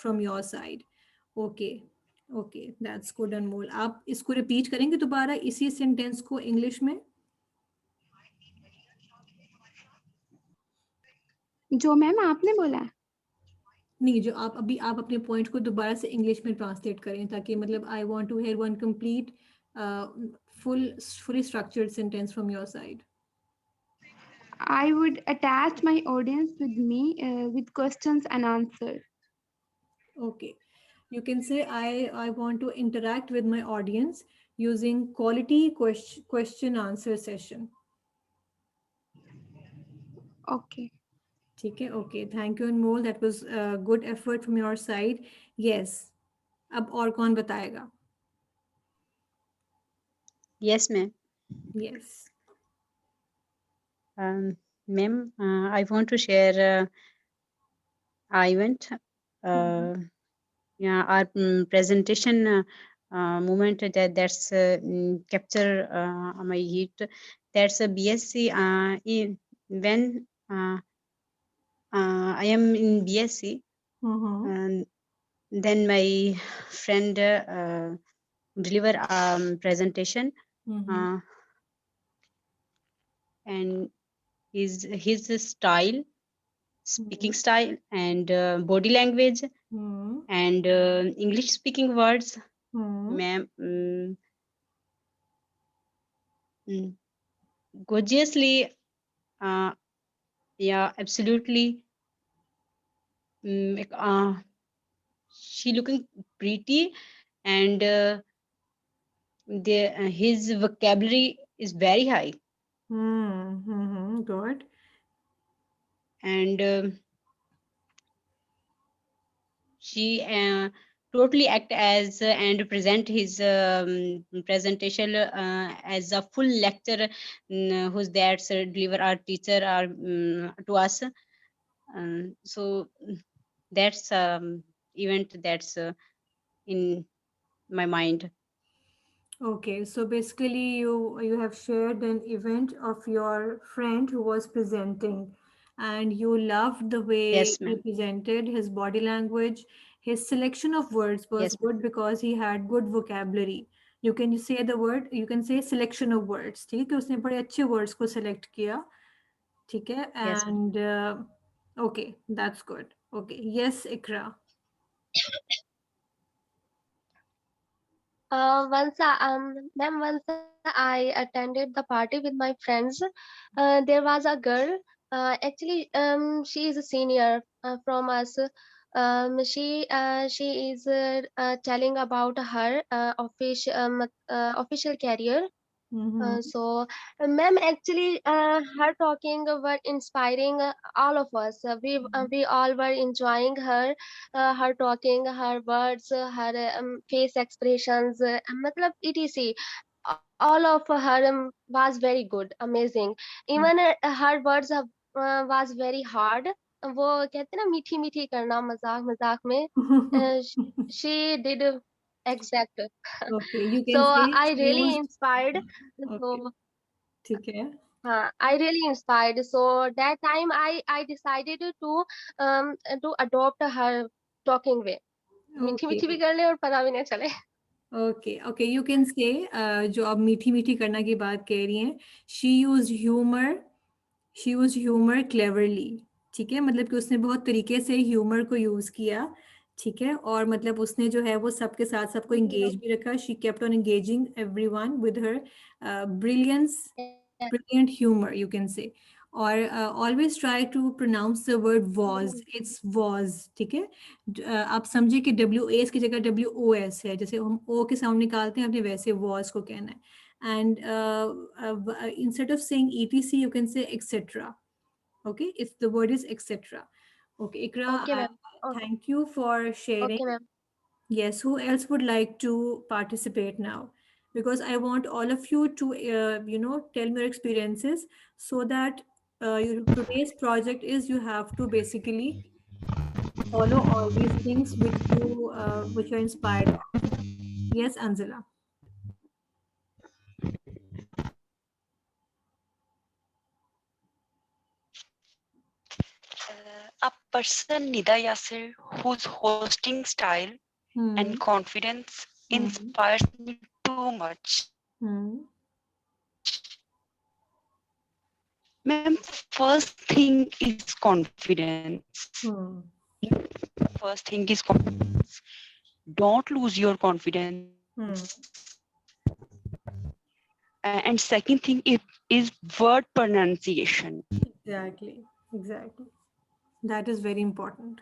from your side. Okay, okay, that's good, Anmol. आप इसको repeat करेंगे दोबारा इसी sentence को English में? जो ma'am आपने बोला नहीं, जो आप अभी आप अपने पॉइंट को दोबारा से इंग्लिश में ट्रांसलेट करें ताकि मतलब I want to hear one complete fully structured sentence from your side. I would attach my audience with me with questions and answers. Okay, you can say I want to interact with my audience using quality question answer session. Okay. ठीक है, okay, thank you Anmol, that was a good effort from your side. Yes, अब और कौन बताएगा? Yes, ma'am. Yes. Ma'am, I want to share event. Yeah, our presentation moment that's capture my heat. That's a BSc. When I am in BSc, and then my friend deliver presentation, and his style, speaking style, and body language, and English speaking words, ma'am, gorgeously, yeah, absolutely. She looking pretty, and his vocabulary is very high. Good. And she totally act as and present his presentation as a full lecture who's there to deliver our teacher to us. So that's event that's in my mind. Okay, so basically you have shared an event of your friend who was presenting and you loved the way Yes, he ma'am. presented, his body language, his selection of words was Yes, good because he had good vocabulary. You can say the word, you can say selection of words. ठीक है, उसने बड़े अच्छे words को select किया. ठीक है, yes, ma'am. and okay, that's good. Okay, yes, Ikra. Once I attended the party with my friends. There was a girl. Actually, she is a senior from us. She is telling about her official career. So, ma'am, actually, her talking were inspiring all of us. We all were enjoying her talking, her words, her face expressions, matlab etc. All of her was very good, amazing. Even her words was very hard. वो कहते ना मीठी मीठी करना मजाक मजाक में. She did exact. Okay, you So can say I she really used. inspired. Okay, So ठीक है. I really inspired. So that time I decided to adopt her talking way. मीठी Okay. मीठी भी कर ले और पता भी नहीं चले. Okay, okay, you can say जो आप मीठी मीठी करना की बात कह रही हैं, she used humor cleverly. ठीक है, मतलब कि उसने बहुत तरीके से ह्यूमर को यूज किया. ठीक है, और मतलब उसने जो है वो सबके साथ सबको एंगेज भी रखा. She kept on engaging everyone with her brilliant humor, you can say. और always try to pronounce the word was. It's was. ठीक है, आप समझिए कि WAS की जगह WOS है. जैसे हम O के साउंड निकालते हैं, आपने वैसे was को कहना है. And instead of saying etc, you can say etc. Okay, if the word is etc. Okay, Ikra, Okay, ma'am. thank you for sharing. Okay, ma'am. Yes, who else would like to participate now? Because I want all of you to, tell me your experiences, so that today's project is you have to basically follow all these things which you're inspired of. Yes, Anzala. A person, Nida Yasser, whose hosting style and confidence inspires me too much. Ma'am, first thing is confidence. First thing is confidence. Don't lose your confidence. And second thing is word pronunciation. Exactly. That is very important.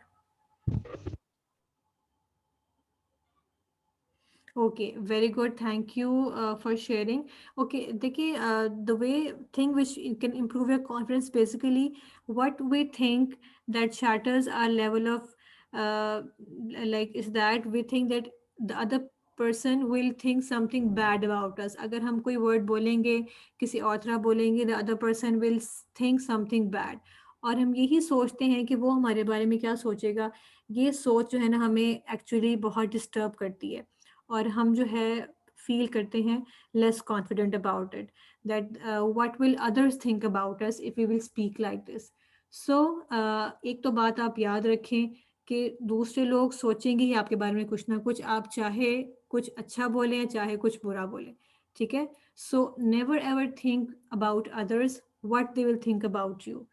Okay, very good. Thank you for sharing. Okay, देखिए, the way thing which you can improve your confidence, basically what we think that shatters our level of like is that we think that the other person will think something bad about us. अगर हम कोई word बोलेंगे, किसी और तरह बोलेंगे, the other person will think something bad. और हम यही सोचते हैं कि वो हमारे बारे में क्या सोचेगा. ये सोच जो है ना हमें एक्चुअली बहुत डिस्टर्ब करती है. और हम जो है फील करते हैं less confident about it, that what will others think about us if we will speak like this. So एक तो बात आप याद रखें कि दूसरे लोग सोचेंगे ही आपके बारे में कुछ ना कुछ, आप चाहे कुछ अच्छा बोलें चाहे कुछ बुरा बोलें. ठीक है, so never ever think about others what they will think about you.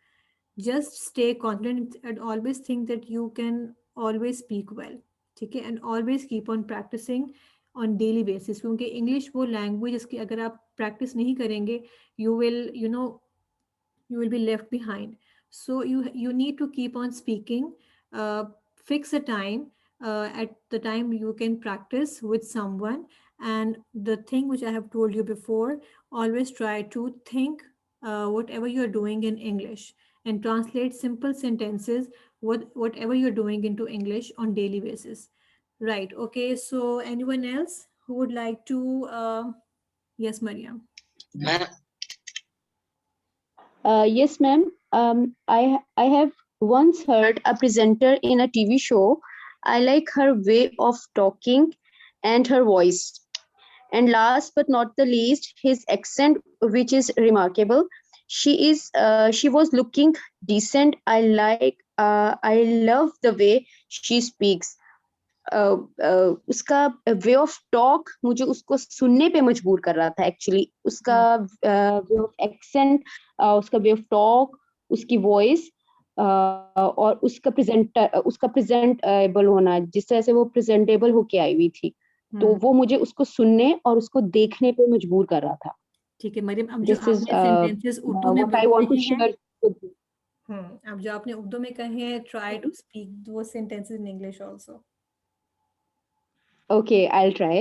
just stay confident and always think that you can always speak well. ठीक है, and always keep on practicing on daily basis, क्योंकि English वो language इसकी अगर आप practice नहीं करेंगे you will be left behind. So you need to keep on speaking. Fix a time, at the time you can practice with someone. And the thing which I have told you before, always try to think whatever you're doing in English, and translate simple sentences whatever you're doing into English on daily basis. Right, okay, so anyone else who would like to yes, Mariam. Yes, ma'am. I have once heard a presenter in a TV show. I like her way of talking and her voice. And last but not the least, his accent, which is remarkable. She was looking decent. I love the way she speaks. उसका way of talk मुझे उसको सुनने पे मजबूर कर रहा था actually. उसका वे ऑफ एक्सेंट, उसका वे ऑफ टॉक, उसकी वॉइस और उसका प्रेजेंटेबल होना, जिस तरह से वो प्रेजेंटेबल होके आई हुई थी, तो वो मुझे उसको सुनने और उसको देखने पे मजबूर कर रहा था. ठीक है मरियम, अब जो आपने सेंटेंसेस उर्दू में अब जो आपने उर्दू में कहे हैं, ट्राई टू स्पीक दो sentences in English also. Okay, I'll try.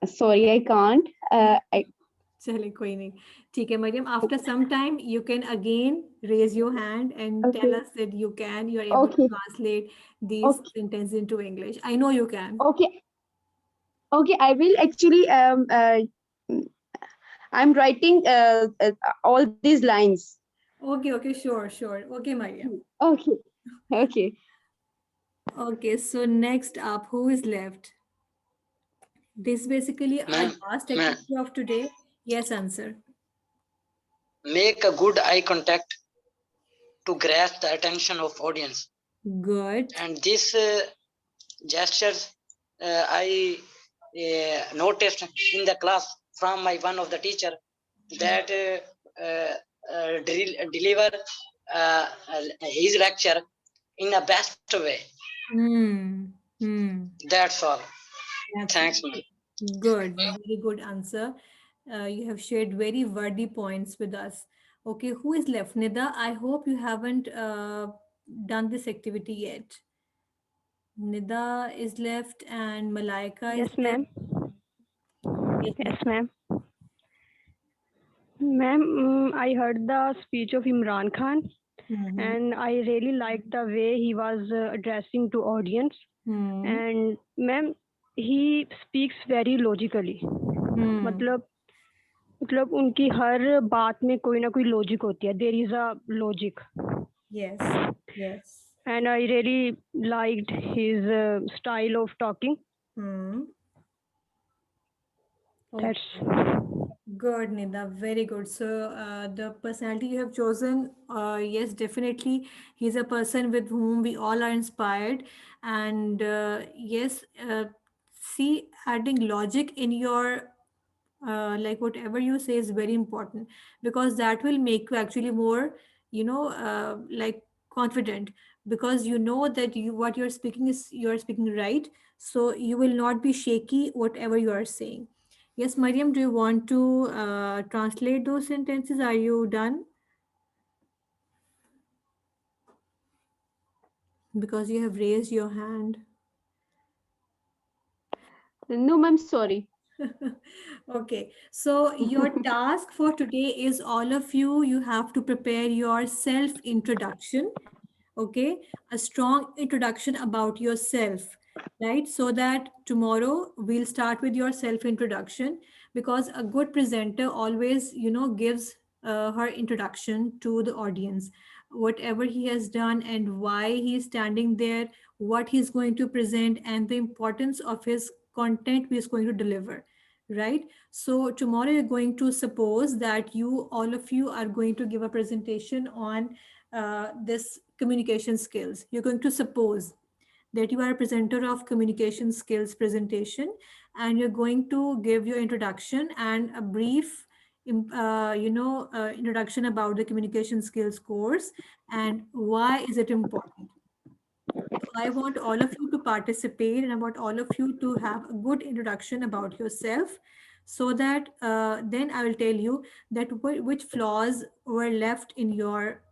Sorry, I can't. चले कोई नहीं. ठीक है Maryam, after some time you can again raise your hand and tell us that you are able to translate these sentences into English. I know you can. Okay, I will actually I'm writing all these lines. Okay, sure. Okay, Mariam. Okay. Okay. Okay, so next up, who is left? This is basically our Ma'am, last ma'am, activity of today. Yes, answer. make a good eye contact to grasp the attention of audience. Good. And this gestures I noticed in the class from my one of the teacher that deliver his lecture in the best way. That's all. That's Thanks, ma'am. good. Very good answer. You have shared very worthy points with us. Okay, who is left? Nida, I hope you haven't done this activity yet. Nida is left and Malaika is Yes, left. ma'am. Yes, Yes, ma'am. Ma'am, I heard the speech of Imran Khan, and I really liked the way he was addressing to audience. And ma'am, he speaks very logically. मतलब उनकी हर बात में कोई ना कोई logic होती है. There is a logic. Yes. And I really liked his style of talking. That's good, Nida. Very good. So, the personality you have chosen, yes, definitely, he's a person with whom we all are inspired. And yes, see, adding logic in your like whatever you say is very important because that will make you actually more, like confident because you know that you what you're speaking is you're speaking right. So you will not be shaky whatever you are saying. Yes, Mariam, do you want to translate those sentences? Are you done? Because you have raised your hand. No, ma'am, sorry. Okay, so your task for today is all of you have to prepare your self introduction. Okay, a strong introduction about yourself, right? So that tomorrow we'll start with your self introduction because a good presenter always, gives her introduction to the audience, whatever he has done and why he is standing there, what he's going to present, and the importance of his content he is going to deliver, right? So tomorrow you're going to suppose that all of you are going to give a presentation on this communication skills. You're going to suppose that you are a presenter of communication skills presentation and you're going to give your introduction and a brief introduction about the communication skills course and why is it important. So I want all of you to participate and I want all of you to have a good introduction about yourself so that then I will tell you that which flaws were left in your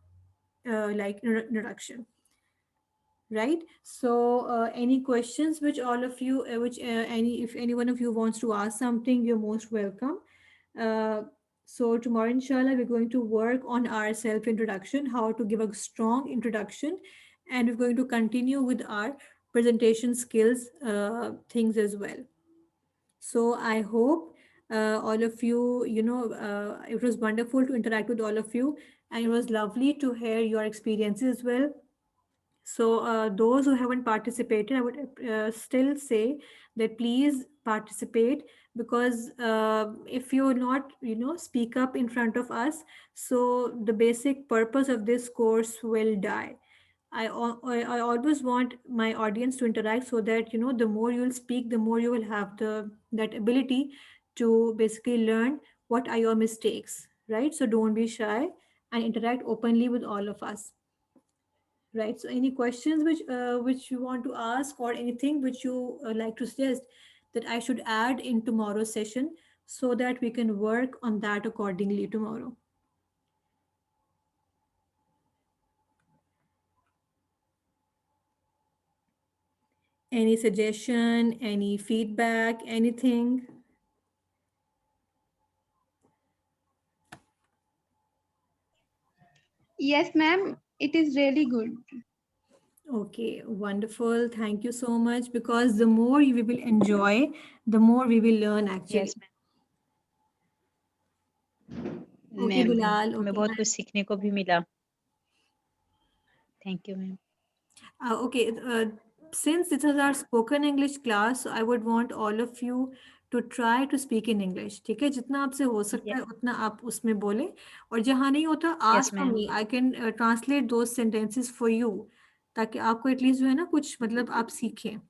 introduction, right? So any questions which all of you which any if any one of you wants to ask something, you're most welcome. uh, so tomorrow inshallah we're going to work on our self introduction, how to give a strong introduction, and we're going to continue with our presentation skills things as well. So I hope all of you, it was wonderful to interact with all of you and it was lovely to hear your experiences as well. So those who haven't participated, I would still say that please participate because if you not, speak up in front of us, so the basic purpose of this course will die. I always want my audience to interact so that the more you will speak, the more you will have that ability to basically learn what are your mistakes, right? So don't be shy and interact openly with all of us. Right. So any questions which you want to ask or anything which you like to suggest that I should add in tomorrow's session so that we can work on that accordingly tomorrow. Any suggestion, any feedback, anything? Yes, ma'am. It is really good. Okay, wonderful. Thank you so much because the more we will enjoy, the more we will learn actually. Yes, ma'am. Okay, ma'am, Bilal. हमें Okay. बहुत कुछ सीखने को भी मिला। Thank you ma'am. Okay. Since this is our spoken English class, so I would want all of you to try to speak in English. ठीक है, जितना आपसे हो सकता है उतना आप उसमें बोलें, और जहाँ नहीं होता yes ask for ma'am. me. I can translate those sentences for you, ताकि आपको एटलीस्ट जो है ना कुछ मतलब आप सीखें.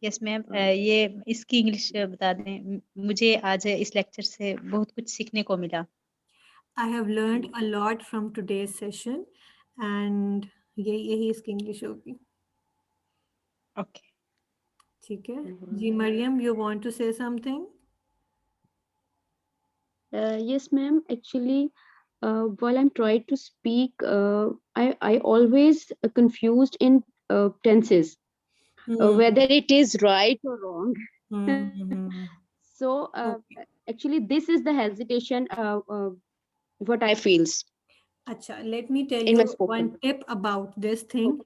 यस मैम, ये इसकी इंग्लिश बता दें। मुझे आज इस लेक्चर से बहुत कुछ सीखने को मिला। I have learned a lot from today's session, and यही इसकी इंग्लिश होगी. ओके। ठीक है जी. Maryam, you want to say something? Yes, ma'am. Actually, while I'm trying to speak, I always confused in tenses, whether it is right or wrong. So Okay. actually, this is the hesitation. What I feels Acha, let me tell in my you spoken. one tip about this thing.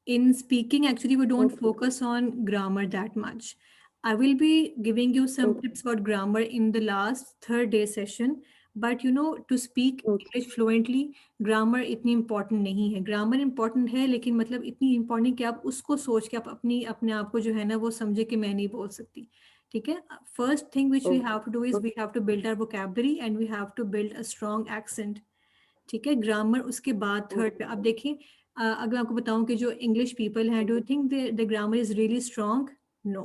In speaking, actually, we don't Okay. focus on grammar that much. I will be giving you some Okay. tips about grammar in the last third day session. But you know, to speak Okay. English fluently, grammar इतनी important नहीं है. Grammar important है, लेकिन मतलब इतनी important कि आप उसको सोच के आप अपने आप को जो है ना वो समझे कि मैं नहीं बोल सकती. ठीक है. First thing which we Okay. have to do is we have to build our vocabulary and we have to build a strong accent. ठीक है. ग्रामर उसके बाद थर्ड पे. अब देखिए, अगर मैं आपको बताऊं कि जो इंग्लिश पीपल हैं, do you think the grammar is really strong? No.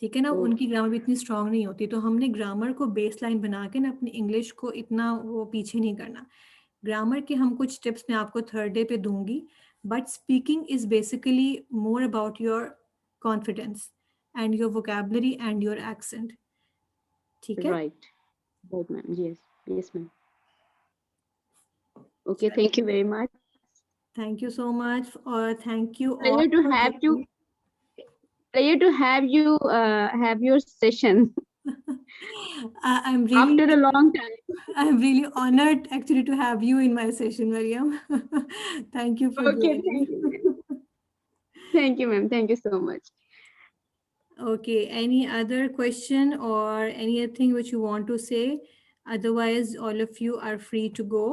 ठीक है ना, उनकी ग्रामर भी इतनी स्ट्रॉन्ग नहीं होती. तो हमने ग्रामर को बेस लाइन बना के ना अपनी इंग्लिश को इतना वो पीछे नहीं करना. ग्रामर के हम कुछ टिप्स मैं आपको थर्ड डे पे दूंगी, but speaking is basically more about your confidence and your vocabulary and your accent. ठीक है. Right. Right, ma'am. Yes. Yes, ma'am. Okay. Thank you very much. Thank you so much, or thank you all Pleasure to for have you. joining. Pleasure to have you have your session I'm really after a long time. I'm really honored actually to have you in my session, Mariam. Thank you for Okay. joining. Thank you, ma'am. Thank you, ma'am. Thank you so much. Okay, any other question or anything which you want to say? Otherwise, all of you are free to go.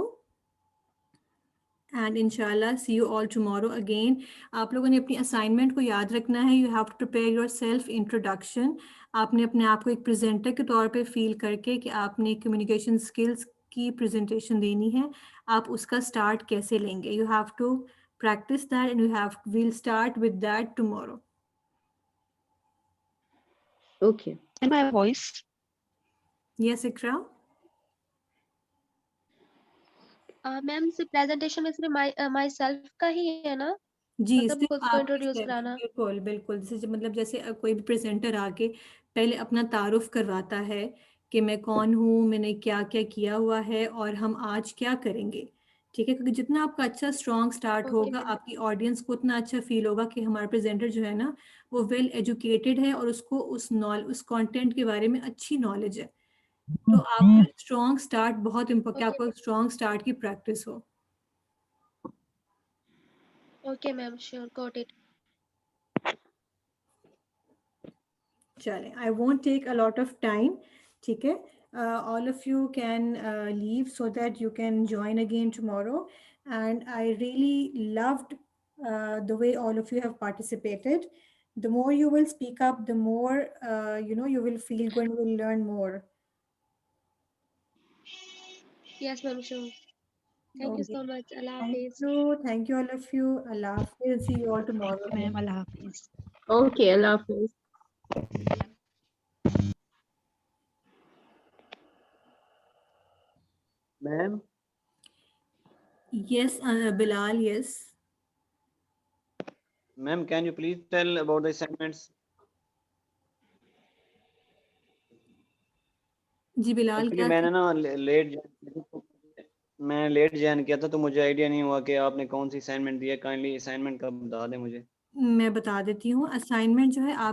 And inshallah, see you all tomorrow again. आप लोगों ने अपनी assignment को याद रखना है. You have to prepare your self introduction. आपने अपने आप को एक presenter के तौर पे feel करके कि आपने communication skills की presentation देनी है. आप उसका start कैसे लेंगे? You have to practice that, and we'll start with that tomorrow. Okay. And my voice. Yes, Ikra? Ma'am से प्रेजेंटेशन में सिर्फ माई सेल्फ का ही है ना? जी, मतलब सिर्फ खुद को आपकी इंट्रोड्यूस self, कराना? बिल्कुल बिल्कुल. जैसे मतलब जैसे कोई भी प्रेजेंटर आके पहले अपना तारुफ करवाता है कि मैं कौन हूँ, मैंने क्या क्या किया हुआ है और हम आज क्या करेंगे. ठीक है, क्योंकि जितना आपका अच्छा स्ट्रॉन्ग स्टार्ट होगा, आपकी ऑडियंस को उतना अच्छा फील होगा कि हमारा प्रेजेंटर जो है ना वो वेल एजुकेटेड है और उसको उस कंटेंट के बारे में अच्छी नॉलेज है. तो आपका स्ट्रॉन्ग स्टार्ट बहुत इम्पोर्टेंट, आपको स्ट्रॉन्ग स्टार्ट की प्रैक्टिस हो. Okay ma'am, sure, got it. चलें, I won't take a lot of time. ठीक है. All of you can leave so that you can join again tomorrow. And I really loved the way all of you have participated. The more you will speak up, the more you will feel good, you will learn more. Yes ma'am, sure. Thank you Okay. So much. Allah Thank Hafiz. you. Thank you, all of you. Allah Hafiz. See you all tomorrow. Ma'am, Allah Hafiz. Okay. Allah Hafiz. Ma'am, Yes, Bilal, yes. ma'am, can you please tell about the assignments? जी Bilal, actually क्या मैंने ना late join किया था, तो मुझे idea नहीं हुआ कि आपने कौन सी असाइनमेंट दी है. काइंडली असाइनमेंट का बता दें मुझे. मैं बता देती हूँ. असाइनमेंट जो है आप